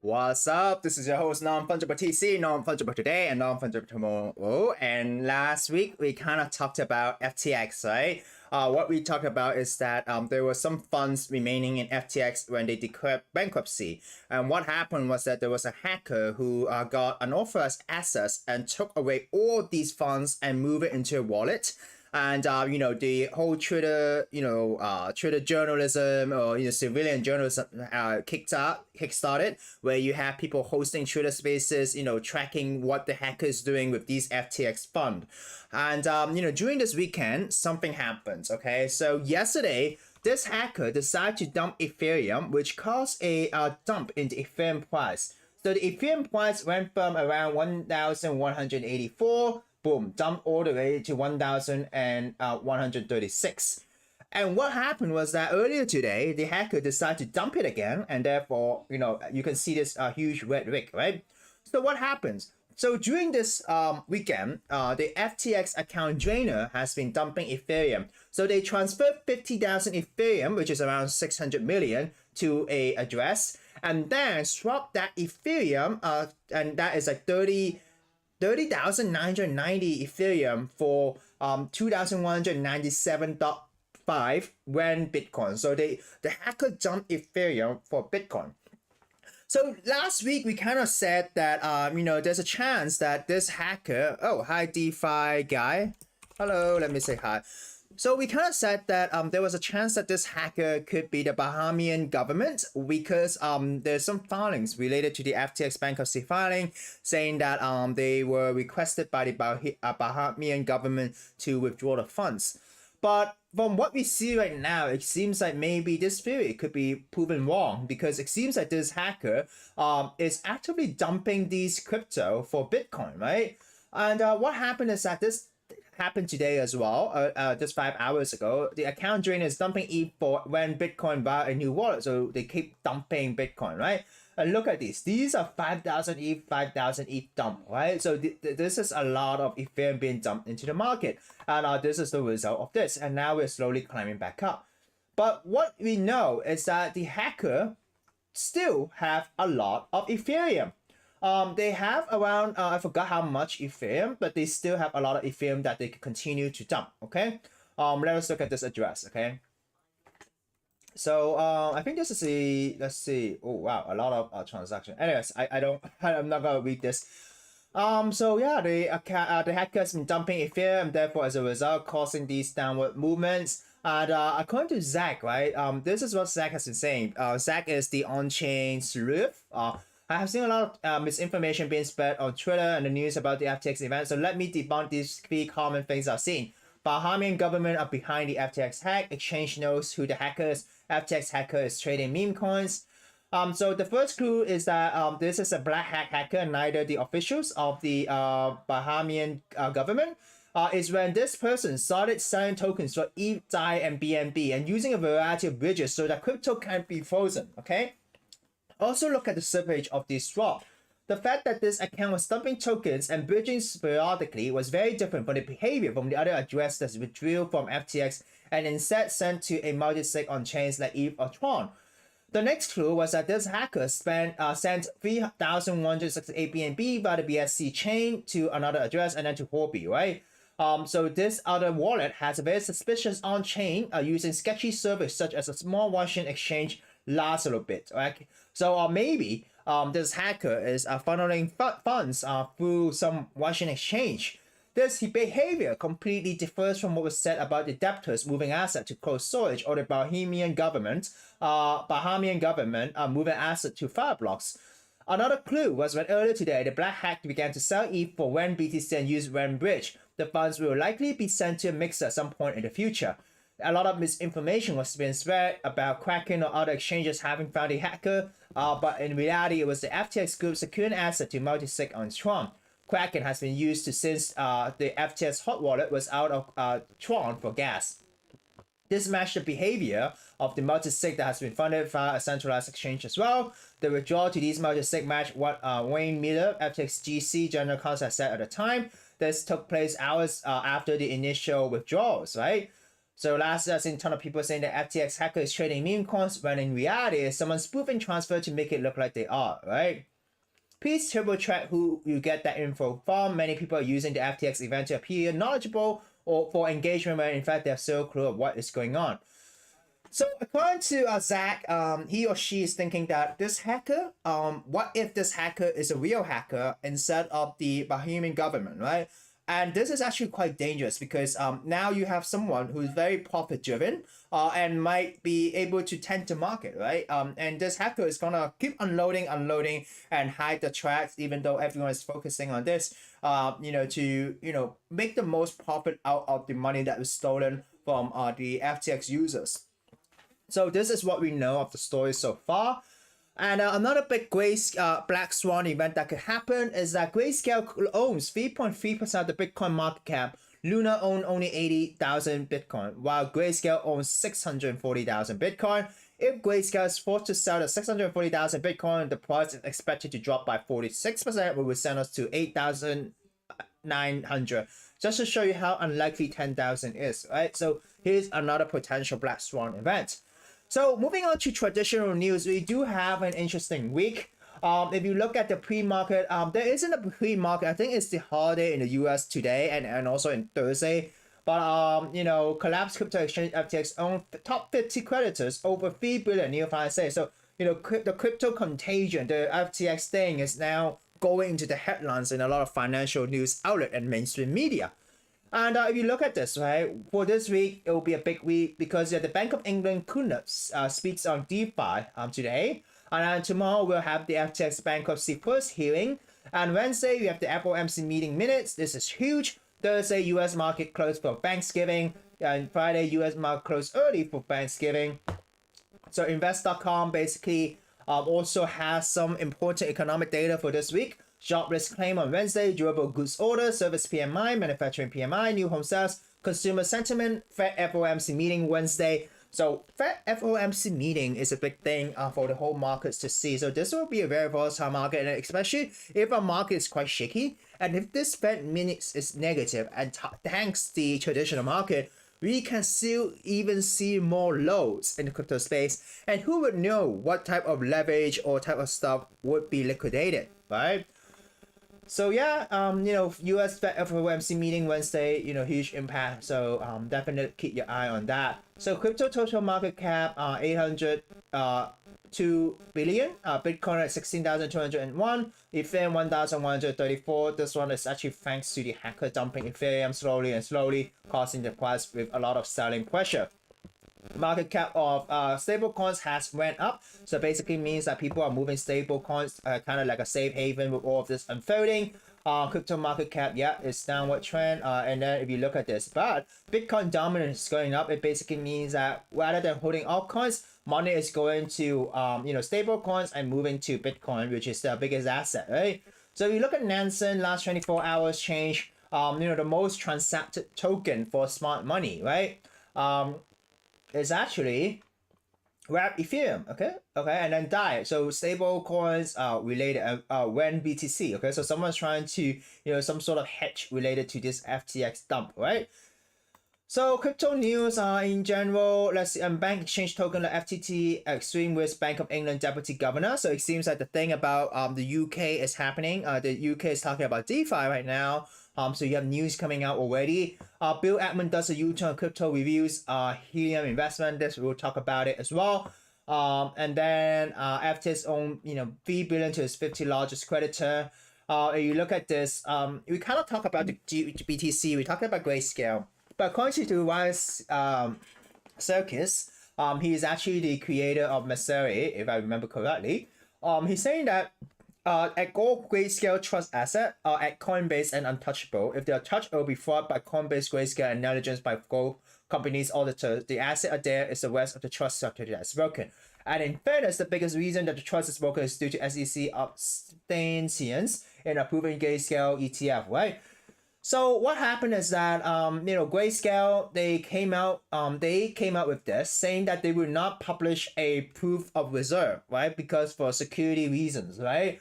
What's up? This is your host Non-Fungible TC, Non-Fungible Today and Non-Fungible Tomorrow. And last week we kind of talked about FTX, right? What we talked about is that there were some funds remaining in FTX when they declared bankruptcy. And what happened was that there was a hacker who got unauthorized access and took away all these funds and moved it into a wallet. And the whole Twitter Twitter journalism or civilian journalism kickstarted, where you have people hosting Twitter spaces, tracking what the hacker is doing with these FTX fund. And during this weekend something happens. Okay, so yesterday this hacker decided to dump Ethereum, which caused a dump in the Ethereum price. So the Ethereum price went from around 1,184, boom, dumped all the way to 1,136. And what happened was that earlier today, the hacker decided to dump it again, and therefore, you can see this huge red wick, right? So what happens? So during this weekend, the FTX account drainer has been dumping Ethereum. So they transferred 50,000 Ethereum, which is around 600 million, to a address, and then swap that Ethereum, and that is like 30,990 Ethereum for 2,197.5 when Bitcoin. So the hacker dumped Ethereum for Bitcoin. So last week we kind of said that there's a chance that this hacker, oh hi DeFi guy, hello, let me say hi. So we kind of said that there was a chance that this hacker could be the Bahamian government, because there's some filings related to the FTX bankruptcy filing saying that they were requested by the Bahamian government to withdraw the funds. But from what we see right now, it seems like maybe this theory could be proven wrong, because it seems like this hacker is actively dumping these crypto for Bitcoin, right? And what happened is that this happened today as well, just 5 hours ago. The account drainer is dumping ETH for when Bitcoin buy a new wallet, so they keep dumping Bitcoin, right? And look at these are 5,000 ETH, 5,000 ETH dump, right? So this is a lot of Ethereum being dumped into the market, and this is the result of this, and now we're slowly climbing back up. But what we know is that the hacker still have a lot of Ethereum. They have around, I forgot how much Ethereum, but they still have a lot of Ethereum that they can continue to dump, okay? Let us look at this address, okay? So, I think this is let's see, oh wow, a lot of transaction. Anyways, I'm not gonna read this. So yeah, the hacker has been dumping Ethereum, therefore as a result, causing these downward movements. And according to Zach, right, this is what Zach has been saying. Zach is the on-chain sleuth. I have seen a lot of misinformation being spread on Twitter and the news about the FTX event, so let me debunk these 3 common things I've seen. Bahamian government are behind the FTX hack, exchange knows who the hacker is, FTX hacker is trading meme coins. So the first clue is that this is a black hat hacker, neither the officials of the Bahamian government. Is when this person started selling tokens for ETH, DAI, and BNB, and using a variety of bridges so that crypto can't be frozen, okay? Also look at the surface of this swap. The fact that this account was dumping tokens and bridging periodically was very different from the behavior from the other address that's withdrew from FTX and instead sent to a multi-sig on chains like ETH or Tron. The next clue was that this hacker sent 3,168 BNB via the BSC chain to another address and then to Huobi, right? So this other wallet has a very suspicious on-chain using sketchy service such as a small Russian exchange last a little bit, right? So maybe this hacker is funneling funds through some Russian exchange. This behavior completely differs from what was said about the debtors moving assets to cold storage or the Bahamian government moving assets to Fireblocks. Another clue was when earlier today the black hack began to sell ETH for when BTC and use when bridge. The funds will likely be sent to a mixer at some point in the future. A lot of misinformation was being spread about Kraken or other exchanges having found a hacker, but in reality it was the FTX group securing asset to multi-sig on Tron. Kraken has been used since the FTX hot wallet was out of Tron for gas. This matched the behavior of the multi-sig that has been funded via a centralized exchange as well. The withdrawal to these multi-sig match what Wayne Miller, FTX GC general counsel, said at the time. This took place hours after the initial withdrawals, right? So last year, I seen a ton of people saying that FTX hacker is trading meme coins when in reality, it's someone spoofing transfer to make it look like they are, right? Please triple check who you get that info from. Many people are using the FTX event to appear knowledgeable or for engagement when in fact they have so clue of what is going on. So according to Zach, he or she is thinking that this hacker, what if this hacker is a real hacker instead of the Bahamian government, right? And this is actually quite dangerous because now you have someone who's very profit driven and might be able to tend to market, right? And this hacker is gonna keep unloading, and hide the tracks, even though everyone is focusing on this, to make the most profit out of the money that was stolen from the FTX users. So this is what we know of the story so far. And another big black swan event that could happen is that Grayscale owns 3.3% of the Bitcoin market cap. Luna owns only 80,000 Bitcoin, while Grayscale owns 640,000 Bitcoin. If Grayscale is forced to sell the 640,000 Bitcoin, the price is expected to drop by 46%, which will send us to 8,900. Just to show you how unlikely 10,000 is, right? So here's another potential black swan event. So moving on to traditional news, we do have an interesting week. If you look at the pre-market, there isn't a pre-market. I think it's the holiday in the US today and also in Thursday. But collapsed crypto exchange FTX own top 50 creditors over 3 billion new financial. So the crypto contagion, the FTX thing is now going into the headlines in a lot of financial news outlet and mainstream media. And if you look at this, right, for this week, it will be a big week because the Bank of England Kunos speaks on DeFi today. And then tomorrow we'll have the FTX bankruptcy first hearing. And Wednesday, we have the FOMC meeting minutes. This is huge. Thursday, US market closed for Thanksgiving. And Friday, US market closed early for Thanksgiving. So invest.com basically also has some important economic data for this week. Jobless claim on Wednesday, durable goods order, service PMI, manufacturing PMI, new home sales, consumer sentiment, Fed FOMC meeting Wednesday. So Fed FOMC meeting is a big thing for the whole markets to see. So this will be a very volatile market, and especially if our market is quite shaky. And if this Fed minutes is negative, and thanks the traditional market, we can still even see more lows in the crypto space. And who would know what type of leverage or type of stuff would be liquidated, right? So yeah, US Fed FOMC meeting Wednesday, huge impact. So definitely keep your eye on that. So crypto total market cap 802 billion. Bitcoin at 16,201. Ethereum 1,134. This one is actually thanks to the hacker dumping Ethereum slowly, causing the price with a lot of selling pressure. Market cap of stable coins has went up, so basically means that people are moving stable coins, kind of like a safe haven with all of this unfolding. Crypto market cap, is downward trend. And then if you look at this, but Bitcoin dominance is going up. It basically means that rather than holding altcoins, money is going to stable coins and moving to Bitcoin, which is the biggest asset, right? So if you look at Nansen last 24 hours change, the most transacted token for smart money, right? Is actually wrap Ethereum, okay, and then DAI. So stable coins related when BTC, okay. So someone's trying to some sort of hedge related to this FTX dump, right? So crypto news in general, let's see, bank exchange token, the FTT extreme risk Bank of England deputy governor. So it seems like the thing about the UK is happening. The UK is talking about DeFi right now. So you have news coming out already. Bill Ackman does a U-turn on crypto, reviews helium investment. This we'll talk about it as well. And then FTX own 3 billion to its 50 largest creditor. If you look at this, we kind of talk about the BTC. We talked about Grayscale, but according to Ryan's Circus, he is actually the creator of Maseri, if I remember correctly. He's saying that at Gold Grayscale Trust asset at Coinbase and Untouchable. If they are touched, it will be fraud by Coinbase, Grayscale, and negligence by Gold companies auditors. The asset are there is the rest of the trust structure that is broken. And in fairness, the biggest reason that the trust is broken is due to SEC abstentions in approving Grayscale ETF, right? So what happened is that Grayscale, they came out with this saying that they would not publish a proof of reserve, right? Because for security reasons, right?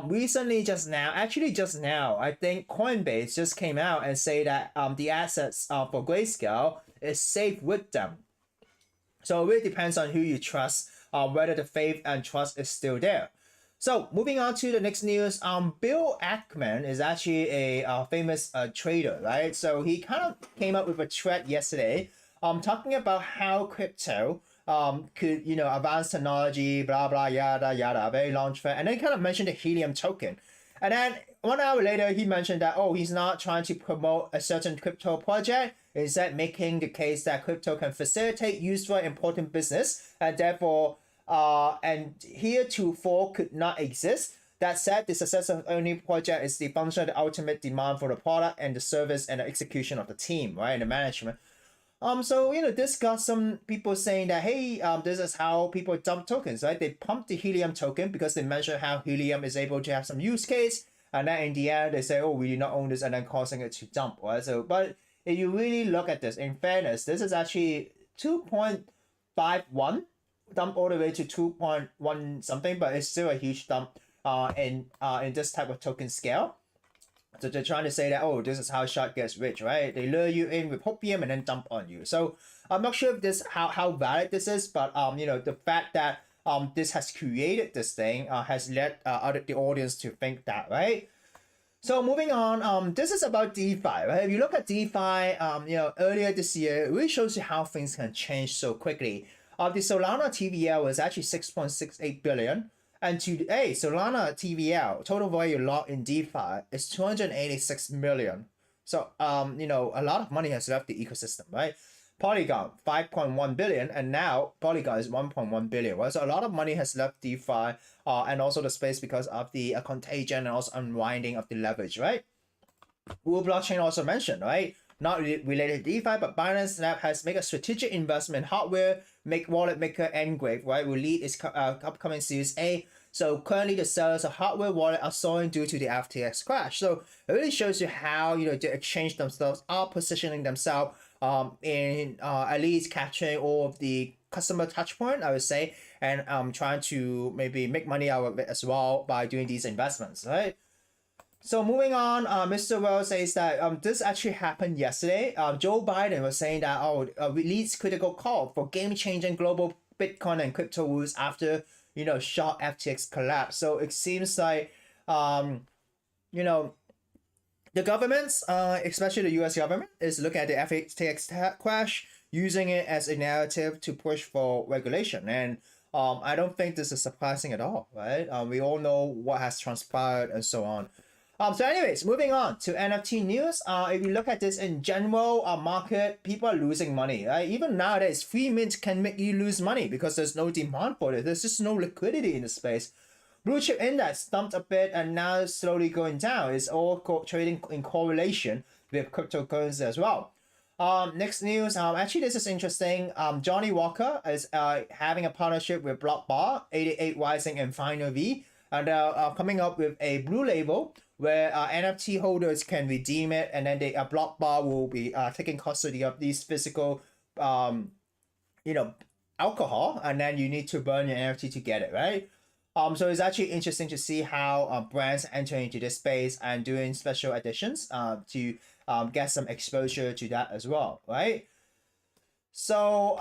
Recently, just now, I think Coinbase just came out and say that the assets for Grayscale is safe with them. So it really depends on who you trust, whether the faith and trust is still there. So moving on to the next news, Bill Ackman is actually a famous trader, right? So he kind of came up with a thread yesterday, talking about how crypto could, advance technology, blah blah yada yada, very long thread, and then he kind of mentioned the Helium token, and then 1 hour later he mentioned that he's not trying to promote a certain crypto project, instead making the case that crypto can facilitate useful and important business, and therefore and heretofore could not exist. That said, the success of any project is the function of the ultimate demand for the product and the service and the execution of the team, right, and the management. So this got some people saying that, hey, this is how people dump tokens, right? They pump the Helium token because they mention how Helium is able to have some use case, and then in the end they say, oh, we do not own this, and then causing it to dump, right? So, but if you really look at this, in fairness, this is actually 2.51 dump all the way to 2.1 something, but it's still a huge dump in this type of token scale. So they're trying to say that, oh, this is how shark gets rich, right? They lure you in with hopium and then dump on you. So I'm not sure if this how valid this is, but the fact that this has created this thing has led the audience to think that, right? So moving on, this is about DeFi, right? If you look at DeFi, earlier this year, it really shows you how things can change so quickly. The Solana TVL was actually 6.68 billion. And today, Solana TVL, total value locked in DeFi, is 286 million. So, a lot of money has left the ecosystem, right? Polygon, 5.1 billion, and now Polygon is 1.1 billion, right? So a lot of money has left DeFi and also the space because of the contagion and also unwinding of the leverage, right? Wu Blockchain also mentioned, right? Not related to DeFi, but Binance Snap has made a strategic investment in hardware, wallet maker Engrave, right? Will lead its upcoming Series A. So currently the sellers of hardware wallet are soaring due to the FTX crash. So it really shows you how, the exchange themselves are positioning themselves in at least capturing all of the customer touch point, I would say, and trying to maybe make money out of it as well by doing these investments, right? So moving on, Mr. Wells says that this actually happened yesterday. Joe Biden was saying that release critical call for game-changing global Bitcoin and crypto rules after sharp FTX collapse. So it seems like the governments, especially the U.S. government, is looking at the FTX crash, using it as a narrative to push for regulation. And I don't think this is surprising at all, right? We all know what has transpired and so on. So anyways, moving on to NFT news. If you look at this in general, market, people are losing money, right? Even nowadays, free mint can make you lose money because there's no demand for it. There's just no liquidity in the space. Blue chip index dumped a bit and now slowly going down. It's all trading in correlation with cryptocurrency as well. Next news, actually this is interesting. Johnny Walker is having a partnership with BlockBar, 88 Rising and Final V, and coming up with a blue label where NFT holders can redeem it, and then BlockBar will be taking custody of these physical, alcohol, and then you need to burn your NFT to get it, right? So it's actually interesting to see how brands enter into this space and doing special editions to get some exposure to that as well, right? So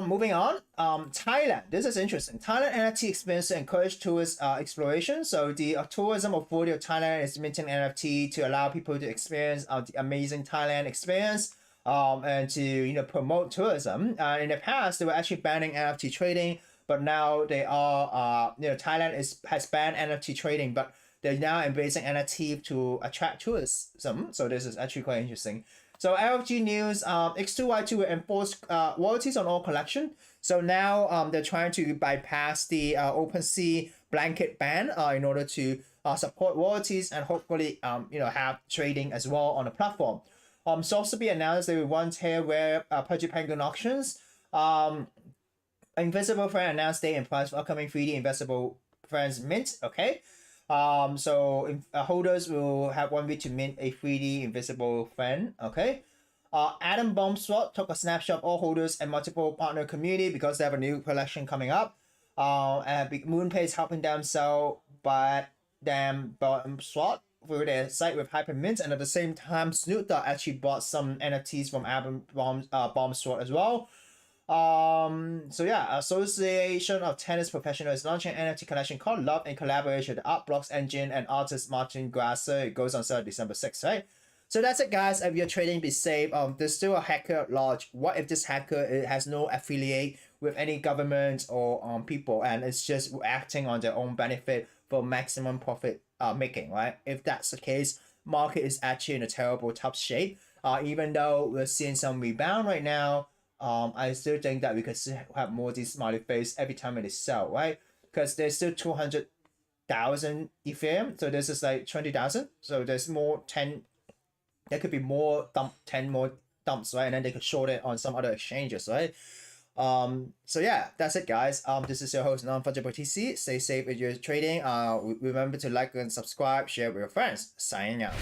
moving on, Thailand. This is interesting. Thailand NFT experience to encourage tourist exploration. So the tourism authority of Thailand is minting NFT to allow people to experience the amazing Thailand experience and to promote tourism. In the past, they were actually banning NFT trading, but now they are Thailand has banned NFT trading, but they're now embracing NFT to attract tourism. So this is actually quite interesting. So LFG news, X2Y2 will enforce royalties on all collection. So now they're trying to bypass the OpenSea blanket ban in order to support royalties and hopefully have trading as well on the platform. Sotheby's announced they will run Tearwear Pudgy Penguin auctions. Invisible Friend announced date and price for upcoming 3D Invisible Friends mint. Okay. So holders will have 1 week to mint a 3D Invisible Friend. Okay. Adam Bomb Swat took a snapshot of all holders and multiple partner community because they have a new collection coming up. And Big MoonPay is helping them sell, but them Bomb Swat. through their site with Hypermint, and at the same time, Snoop Dogg actually bought some NFTs from album Bomb Sword as well. So yeah, Association of Tennis Professionals is launching an NFT collection called Love in collaboration with the Art Blocks engine and artist Martin Grasser. It goes on sale December 6th, right? So that's it, guys. If you're trading, be safe. There's still a hacker at large. What if this hacker has no affiliate with any government or people, and it's just acting on their own benefit for maximum profit making, right? If that's the case, market is actually in a terrible tough shape. Even though we're seeing some rebound right now, I still think that we could still have more of these smiley face every time it is sell, right? Because there's still 200,000 Ethereum, so this is like 20,000. So there's more 10. There could be more 10 more dumps, right? And then they could short it on some other exchanges, right? So yeah, that's it, guys. This is your host Non-Fungible TC. Stay safe with your trading. Remember to like and subscribe, share with your friends. Signing out.